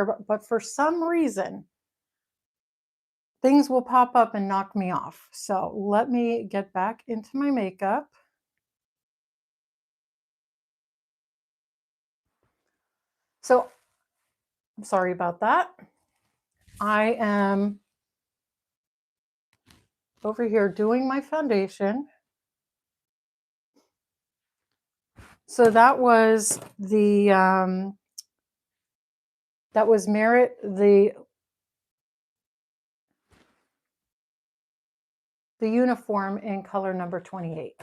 sure, but for some reason, things will pop up and knock me off. So let me get back into my makeup. So I'm sorry about that. I am over here doing my foundation. So that was Merit the uniform in color number 28.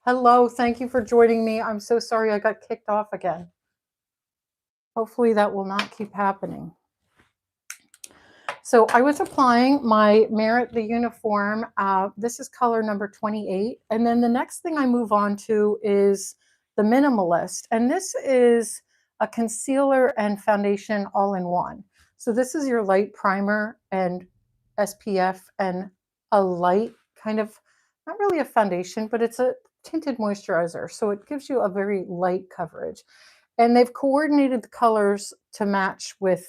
Hello, thank you for joining me. I'm so sorry I got kicked off again. Hopefully that will not keep happening. So I was applying my Merit the uniform. This is color number 28. And then the next thing I move on to is the Minimalist. And this is a concealer and foundation all in one. So this is your light primer and SPF and a light kind of, not really a foundation, but it's a tinted moisturizer. So it gives you a very light coverage. And they've coordinated the colors to match with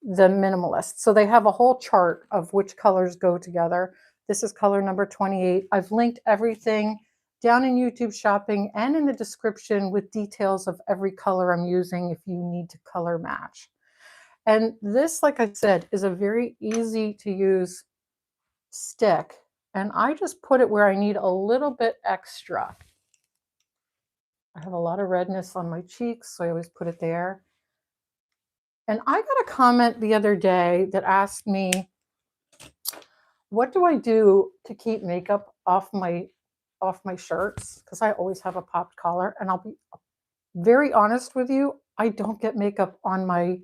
the Minimalist. So they have a whole chart of which colors go together. This is color number 28. I've linked everything down in YouTube Shopping and in the description with details of every color I'm using if you need to color match. And this, like I said, is a very easy to use stick. And I just put it where I need a little bit extra. I have a lot of redness on my cheeks, so I always put it there. And I got a comment the other day that asked me, what do I do to keep makeup off my shirts? Because I always have a popped collar. And I'll be very honest with you, I don't get makeup on my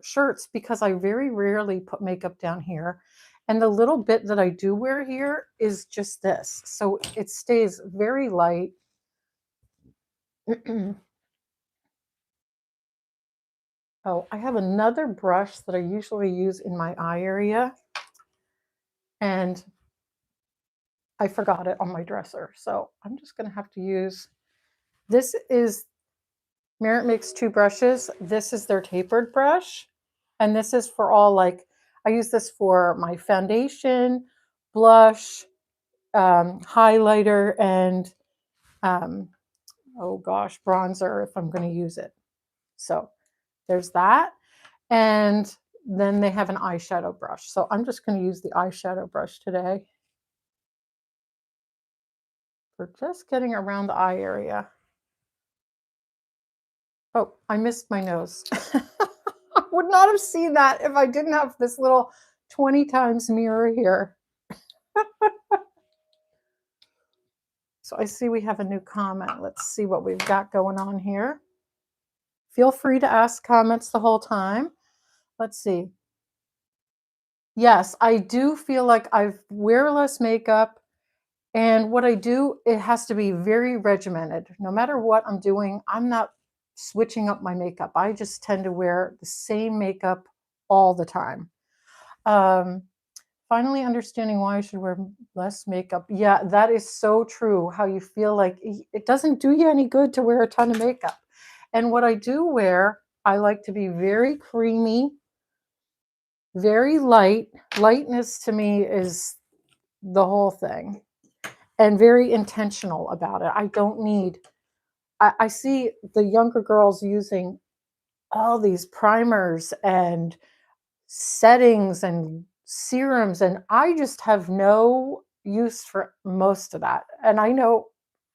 shirts because I very rarely put makeup down here. And the little bit that I do wear here is just this. So it stays very light. Oh, I have another brush that I usually use in my eye area. And I forgot it on my dresser. So I'm just going to have to use, this is, Merit makes two brushes. This is their tapered brush. And this is for all, like, I use this for my foundation, blush, highlighter, and, oh gosh, bronzer if I'm going to use it. So there's that. And then they have an eyeshadow brush. So I'm just going to use the eyeshadow brush today for just getting around the eye area. Oh, I missed my nose. I would not have seen that if I didn't have this little 20 times mirror here. So I see we have a new comment. Let's see what we've got going on here. Feel free to ask comments the whole time. Let's see. Yes, I do feel like I wear less makeup. And what I do, it has to be very regimented. No matter what I'm doing, I'm not switching up my makeup. I just tend to wear the same makeup all the time. Finally understanding why I should wear less makeup. Yeah, that is so true. How you feel like it doesn't do you any good to wear a ton of makeup. And what I do wear, I like to be very creamy, very light. Lightness to me is the whole thing. And very intentional about it. I don't need, I see the younger girls using all these primers and settings and serums, and I just have no use for most of that. And I know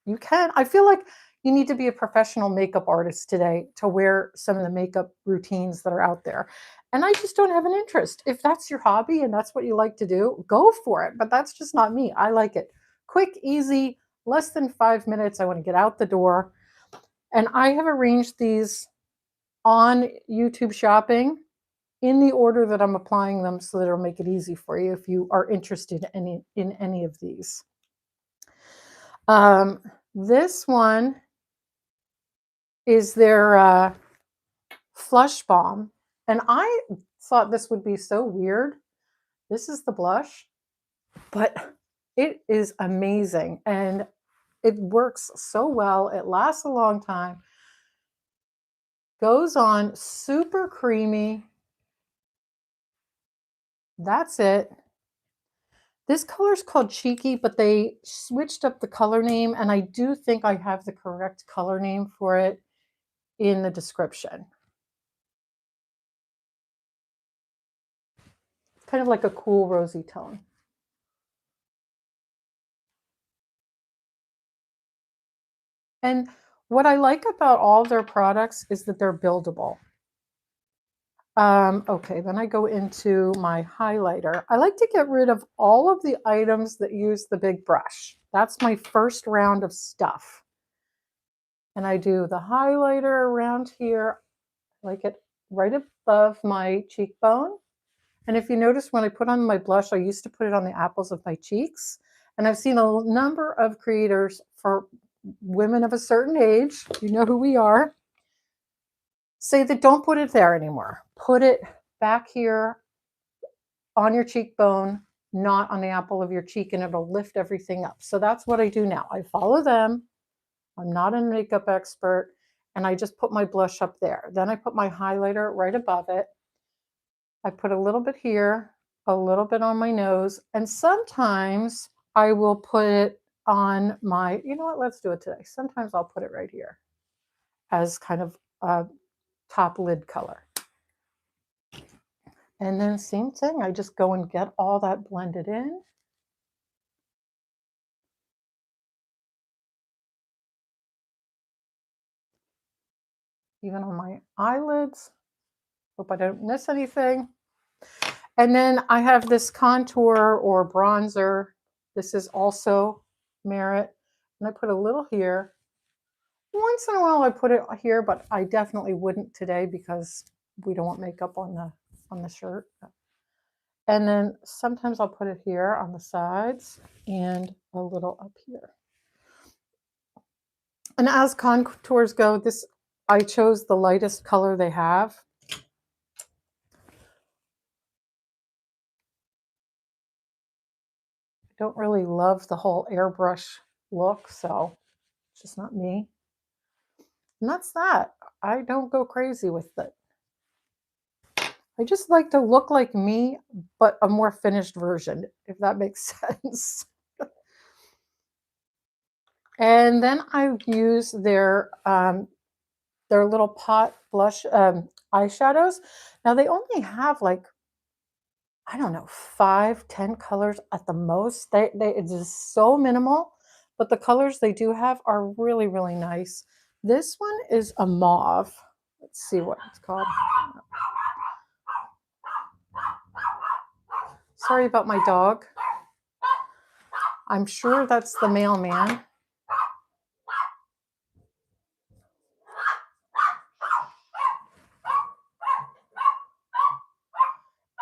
you can, I feel like you need to be a professional makeup artist today to wear some of the makeup routines that are out there. And I just don't have an interest. If that's your hobby and that's what you like to do, go for it. But that's just not me. I like it quick, easy, less than 5 minutes. I want to get out the door. And I have arranged these on YouTube Shopping in the order that I'm applying them so that it'll make it easy for you if you are interested in any of these. This one is their Flush Balm. And I thought this would be so weird. This is the blush, but it is amazing. And it works so well. It lasts a long time. Goes on super creamy. That's it. This color is called Cheeky, but they switched up the color name, and I do think I have the correct color name for it in the description. It's kind of like a cool rosy tone. And what I like about all their products is that they're buildable. Okay, then I go into my highlighter. I like to get rid of all of the items that use the big brush. That's my first round of stuff. And I do the highlighter around here, like it right above my cheekbone. And if you notice when I put on my blush, I used to put it on the apples of my cheeks. And I've seen a number of creators for women of a certain age, you know who we are, say that don't put it there anymore. Put it back here on your cheekbone, not on the apple of your cheek, and it'll lift everything up. So that's what I do now. I follow them. I'm not a makeup expert, and I just put my blush up there. Then I put my highlighter right above it. I put a little bit here, a little bit on my nose, and sometimes I will put it on my, you know what, let's do it today. Sometimes I'll put it right here as kind of a top lid color. And then same thing, I just go and get all that blended in. Even on my eyelids. Hope I don't miss anything. And then I have this contour or bronzer. This is also Merit. And I put a little here. Once in a while I put it here, but I definitely wouldn't today because we don't want makeup on the shirt. And then sometimes I'll put it here on the sides and a little up here. And as contours go, this I chose the lightest color they have. I don't really love the whole airbrush look, so it's just not me. And that's that. I don't go crazy with it. I just like to look like me, but a more finished version, if that makes sense. And then I use their little pot blush eyeshadows. Now they only have like, I don't know, 5, 10 colors at the most. It's just so minimal, but the colors they do have are really, really nice. This one is a mauve. Let's see what it's called. Sorry about my dog. I'm sure that's the mailman.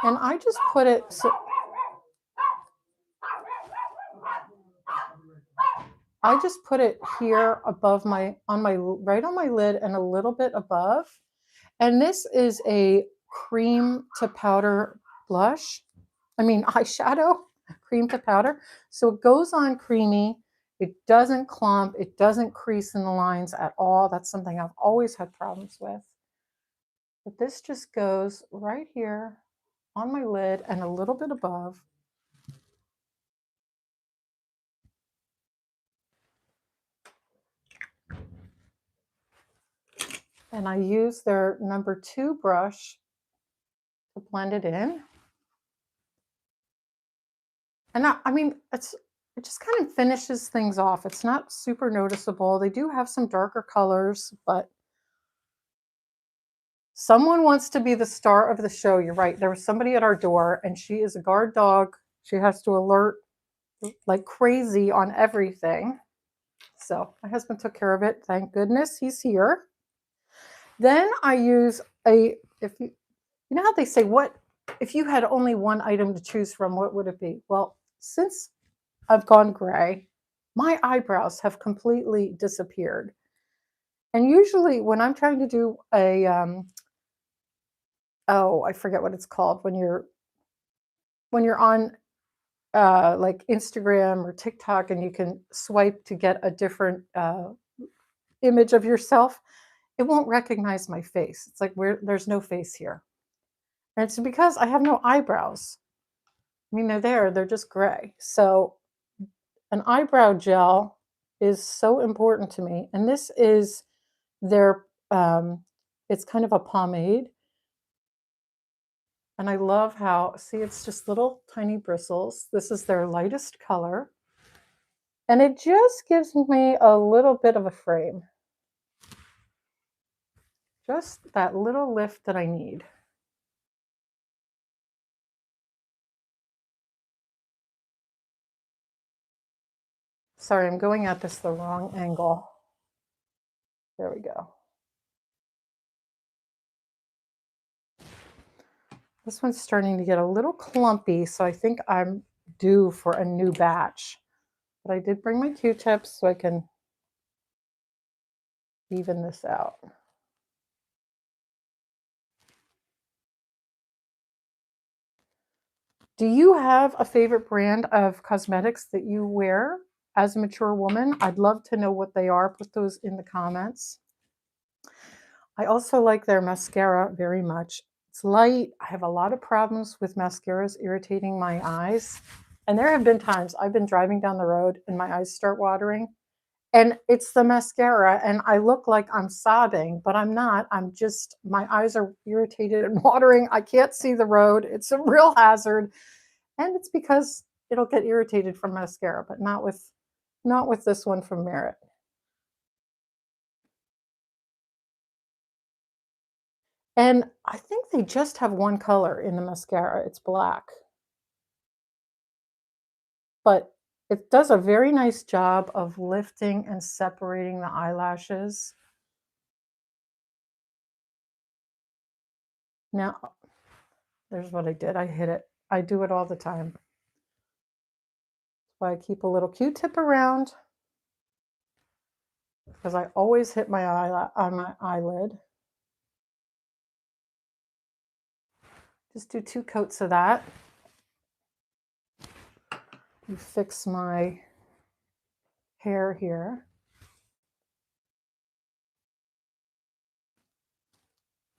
And I just put it so I just put it here above right on my lid and a little bit above. And this is a cream to powder blush. I mean eyeshadow, cream to powder. So it goes on creamy. It doesn't clump. It doesn't crease in the lines at all. That's something I've always had problems with. But this just goes right here on my lid and a little bit above. And I use their number 2 brush to blend it in. And I mean, it just kind of finishes things off. It's not super noticeable. They do have some darker colors, but someone wants to be the star of the show. You're right. There was somebody at our door, and she is a guard dog. She has to alert like crazy on everything. So my husband took care of it. Thank goodness he's here. Then I use if you know how they say, what if you had only one item to choose from, what would it be? Well, since I've gone gray, my eyebrows have completely disappeared. And usually when I'm trying to do oh, I forget what it's called when you're on like Instagram or TikTok, and you can swipe to get a different image of yourself, it won't recognize my face. It's like there's no face here. And it's because I have no eyebrows. I mean, they're there, they're just gray. So an eyebrow gel is so important to me. And this is their, it's kind of a pomade. And I love how, see, it's just little tiny bristles. This is their lightest color. And it just gives me a little bit of a frame. Just that little lift that I need. Sorry, I'm going at this the wrong angle. There we go. This one's starting to get a little clumpy, so I think I'm due for a new batch. But I did bring my Q-tips so I can even this out. Do you have a favorite brand of cosmetics that you wear as a mature woman? I'd love to know what they are. Put those in the comments. I also like their mascara very much. It's light. I have a lot of problems with mascaras irritating my eyes. And there have been times I've been driving down the road and my eyes start watering. And it's the mascara, and I look like I'm sobbing, but I'm not. I'm just, my eyes are irritated and watering. I can't see the road. It's a real hazard. And it's because it'll get irritated from mascara, but not with this one from Merit. And I think they just have one color in the mascara. It's black. But it does a very nice job of lifting and separating the eyelashes. Now, there's what I did. I hit it. I do it all the time. That's why I keep a little Q-tip around, because I always hit my eye on my eyelid. Just do 2 coats of that. You fix my hair here.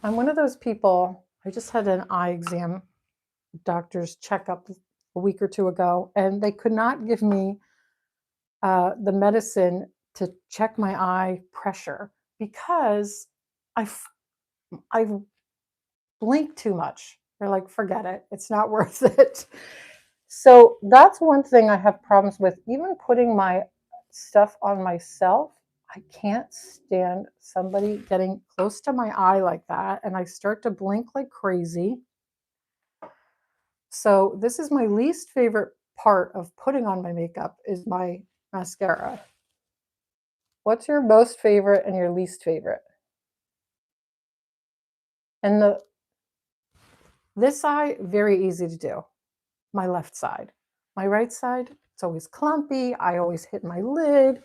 I'm one of those people, I just had an eye exam, doctor's checkup a week or 2 ago, and they could not give me the medicine to check my eye pressure because I, I blink too much. They're like, forget it, it's not worth it. So that's one thing I have problems with. Even putting my stuff on myself, I can't stand somebody getting close to my eye like that, and I start to blink like crazy. So this is my least favorite part of putting on my makeup is my mascara. What's your most favorite and your least favorite? And this eye, very easy to do. My left side. My right side, it's always clumpy. I always hit my lid.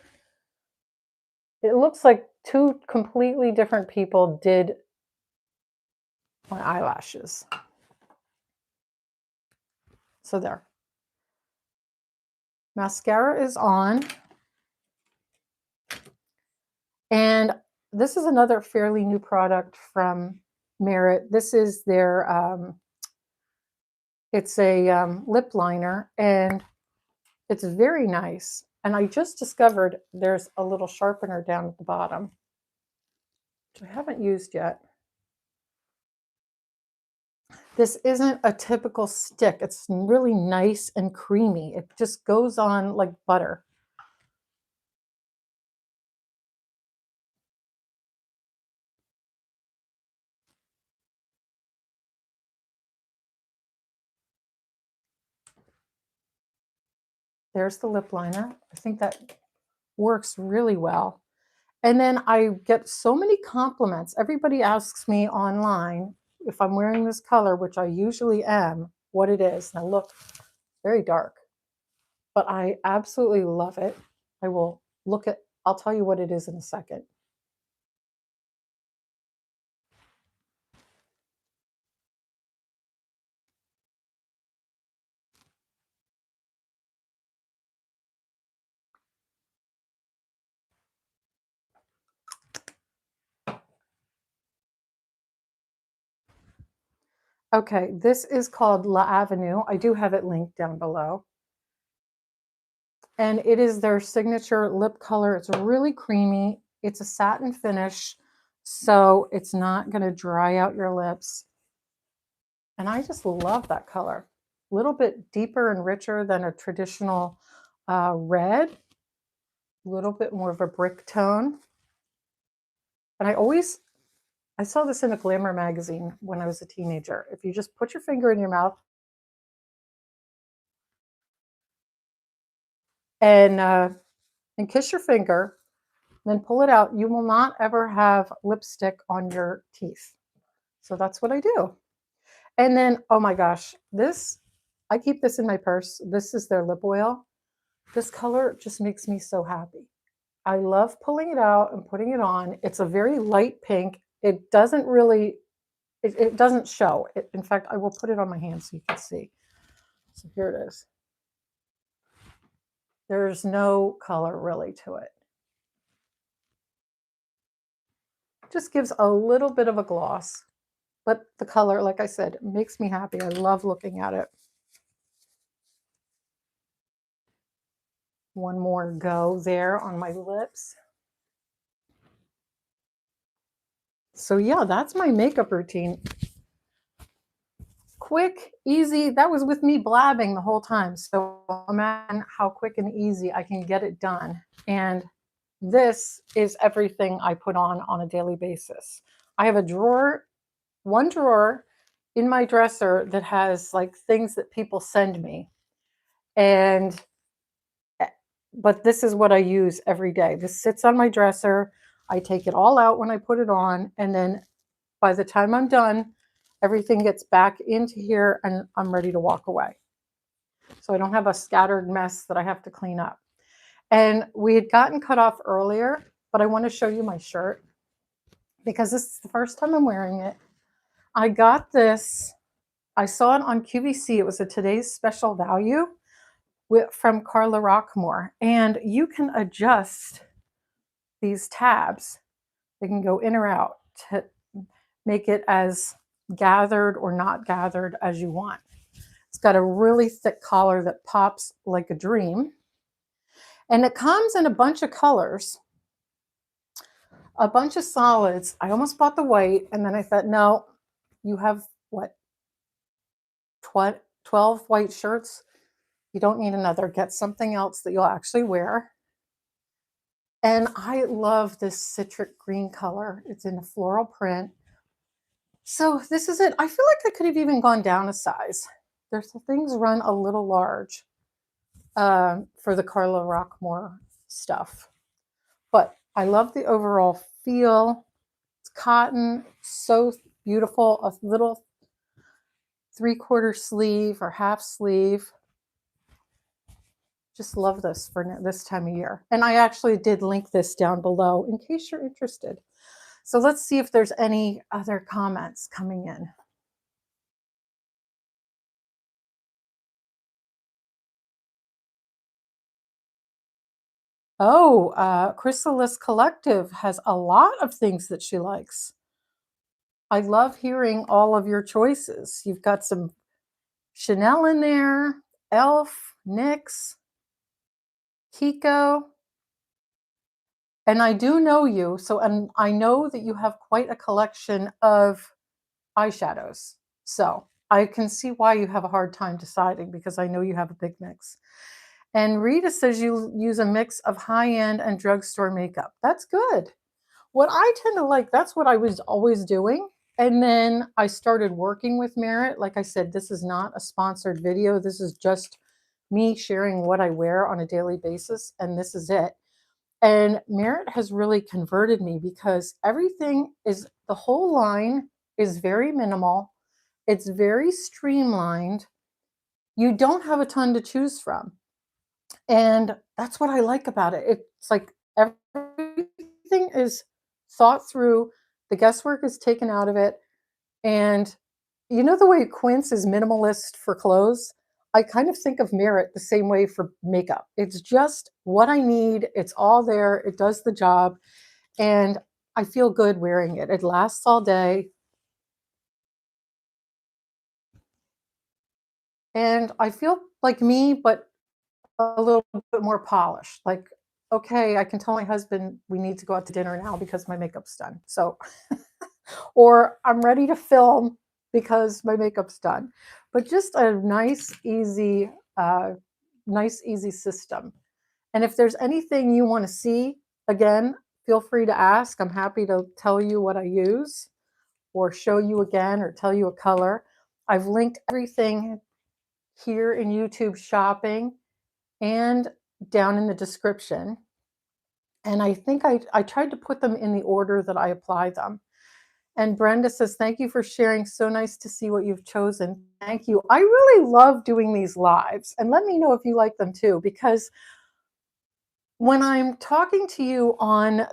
It looks like 2 completely different people did my eyelashes. So there. Mascara is on. And this is another fairly new product from Merit. This is their, it's a lip liner, and it's very nice. And I just discovered there's a little sharpener down at the bottom, which I haven't used yet. This isn't a typical stick. It's really nice and creamy. It just goes on like butter. There's the lip liner. I think that works really well. And then I get so many compliments. Everybody asks me online if I'm wearing this color, which I usually am, what it is. Now look, very dark, but I absolutely love it. I will look at, I'll tell you what it is in a second. Okay, this is called La Avenue. I do have it linked down below. And it is their signature lip color. It's really creamy. It's a satin finish, so it's not going to dry out your lips. And I just love that color. A little bit deeper and richer than a traditional red, a little bit more of a brick tone. And I saw this in a Glamour magazine when I was a teenager. If you just put your finger in your mouth and uh, and kiss your finger, then pull it out, you will not ever have lipstick on your teeth. So that's what I do. And then, oh my gosh, this, I keep this in my purse. This is their lip oil. This color just makes me so happy. I love pulling it out and putting it on. It's a very light pink. It doesn't really, it doesn't show. In fact, I will put it on my hand so you can see. So here it is. There's no color really to it. Just gives a little bit of a gloss, but the color, like I said, makes me happy. I love looking at it. One more go there on my lips. So yeah, that's my makeup routine. Quick, easy. That was with me blabbing the whole time. So imagine how quick and easy I can get it done. And this is everything I put on a daily basis. I have a drawer, one drawer in my dresser that has like things that people send me. And but this is what I use every day. This sits on my dresser. I take it all out when I put it on, and then by the time I'm done, everything gets back into here and I'm ready to walk away. So I don't have a scattered mess that I have to clean up. And we had gotten cut off earlier, but I want to show you my shirt because this is the first time I'm wearing it. I got this, I saw it on QVC. It was a today's special value from Carla Rockmore. And you can adjust these tabs. They can go in or out to make it as gathered or not gathered as you want. It's got a really thick collar that pops like a dream. And it comes in a bunch of colors, a bunch of solids. I almost bought the white, and then I thought, no, you have what, 12 white shirts? You don't need another. Get something else that you'll actually wear. And I love this citric green color. It's in a floral print. So this is it. I feel like I could have even gone down a size. There's things run a little large for the Carla Rockmore stuff. But I love the overall feel. It's cotton, so beautiful. A little 3/4 sleeve or half sleeve. Just love this for this time of year. And I actually did link this down below in case you're interested. So let's see if there's any other comments coming in. Oh, Chrysalis Collective has a lot of things that she likes. I love hearing all of your choices. You've got some Chanel in there, Elf, NYX, Kiko. And I do know you, so and I know that you have quite a collection of eyeshadows. So I can see why you have a hard time deciding because I know you have a big mix. And Rita says you use a mix of high-end and drugstore makeup. That's good. What I tend to like, that's what I was always doing. And then I started working with Merit. Like I said, this is not a sponsored video. This is just me sharing what I wear on a daily basis. And this is it. And Merit has really converted me because everything is, the whole line is very minimal. It's very streamlined. You don't have a ton to choose from. And that's what I like about it. It's like everything is thought through, the guesswork is taken out of it. And you know the way Quince is minimalist for clothes? I kind of think of Merit the same way for makeup. It's just what I need. It's all there. It does the job. And I feel good wearing it. It lasts all day. and I feel like me, but a little bit more polished. Like, okay, I can tell my husband we need to go out to dinner now because my makeup's done. So, or I'm ready to film because my makeup's done. But just a uh, nice, easy system. And if there's anything you want to see, again, feel free to ask. I'm happy to tell you what I use or show you again or tell you a color. I've linked everything here in YouTube shopping and down in the description. And I think I tried to put them in the order that I apply them. And Brenda says, thank you for sharing. So nice to see what you've chosen. Thank you. I really love doing these lives. And let me know if you like them too, because when I'm talking to you on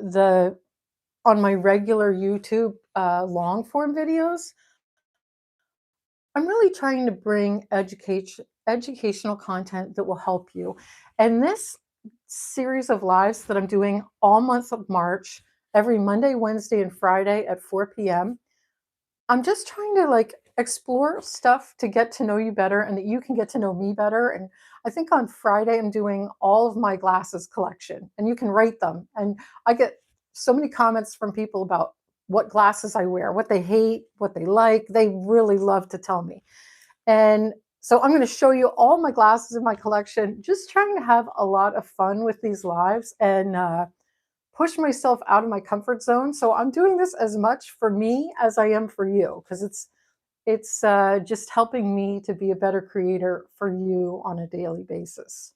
my regular YouTube long form videos, I'm really trying to bring educational content that will help you. And this series of lives that I'm doing all month of March, every Monday, Wednesday, and Friday at 4 p.m., I'm just trying to like explore stuff to get to know you better and that you can get to know me better. And I think on Friday, I'm doing all of my glasses collection and you can rate them. And I get so many comments from people about what glasses I wear, what they hate, what they like. They really love to tell me. And so I'm going to show you all my glasses in my collection, just trying to have a lot of fun with these lives and push myself out of my comfort zone. So I'm doing this as much for me as I am for you because it's just helping me to be a better creator for you on a daily basis.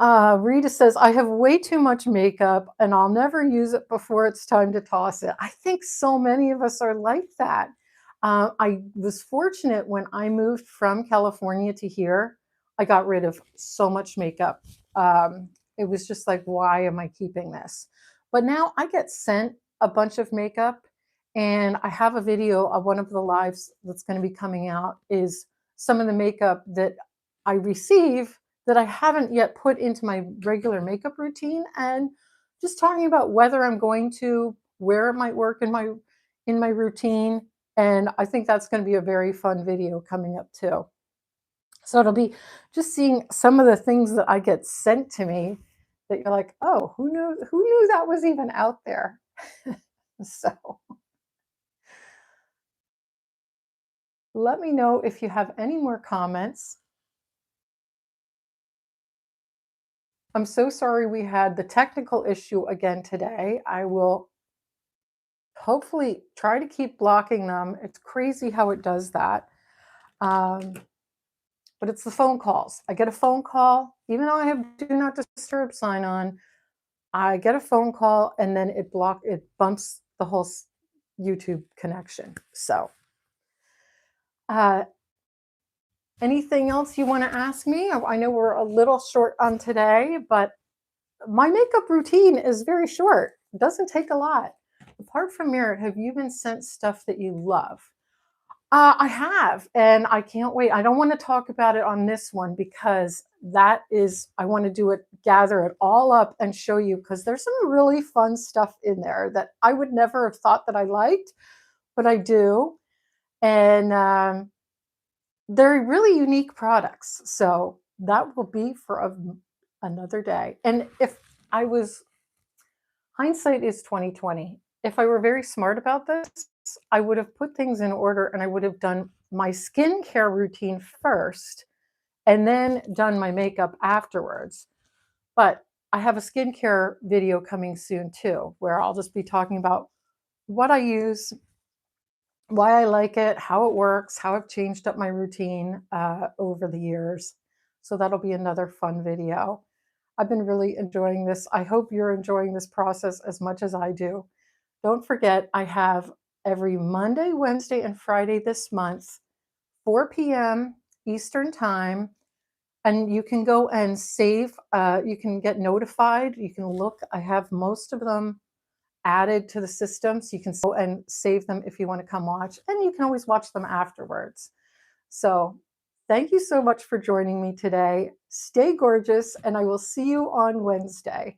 Rita says, I have way too much makeup and I'll never use it before it's time to toss it. I think so many of us are like that. I was fortunate when I moved from California to here, I got rid of so much makeup. It was just like, why am I keeping this? But now I get sent a bunch of makeup, and I have a video of one of the lives that's going to be coming out is some of the makeup that I receive that I haven't yet put into my regular makeup routine, and just talking about whether I'm going to, where it might work in my routine. And I think that's going to be a very fun video coming up too. So it'll be just seeing some of the things that I get sent to me that you're like, oh, who knew that was even out there? So let me know if you have any more comments. I'm so sorry we had the technical issue again today. I will hopefully try to keep blocking them. It's crazy how it does that. Um, but it's the phone calls. I get a phone call, even though I have do not disturb sign on, I get a phone call and then it bumps the whole YouTube connection. So, uh, anything else you want to ask me? I know we're a little short on today, but my makeup routine is very short. It doesn't take a lot. Apart from Merit, have you been sent stuff that you love? I have, and I can't wait. I don't want to talk about it on this one because I want to do it, gather it all up and show you because there's some really fun stuff in there that I would never have thought that I liked, but I do. And they're really unique products. So that will be for another day. And if I was, hindsight is 2020. If I were very smart about this, I would have put things in order and I would have done my skincare routine first and then done my makeup afterwards. But I have a skincare video coming soon too, where I'll just be talking about what I use, why I like it, how it works, how I've changed up my routine over the years. So that'll be another fun video. I've been really enjoying this. I hope you're enjoying this process as much as I do. Don't forget, I have every Monday, Wednesday, and Friday this month, 4 p.m. Eastern Time. And you can go and save, you can get notified. You can look, I have most of them added to the system. So you can go and save them if you want to come watch. And you can always watch them afterwards. So thank you so much for joining me today. Stay gorgeous, and I will see you on Wednesday.